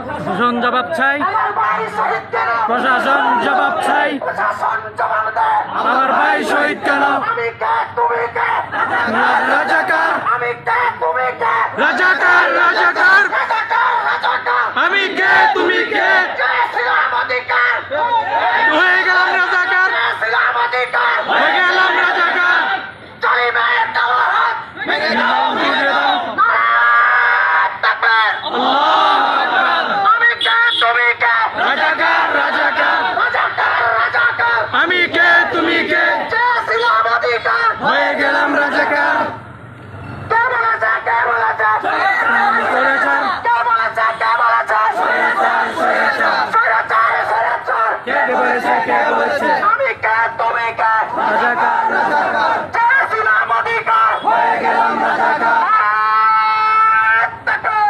প্রশাসন জবাব চাই, প্রশাসন জবাব চাই। আমার ভাই শহীদ কেন? রাজাকার, রাজাকার, রাজাকার। আমি কে, তুমি কে? হয়ে গেলাম রাজাকার, হয়ে গেলাম রাজাকার। আল্লাহু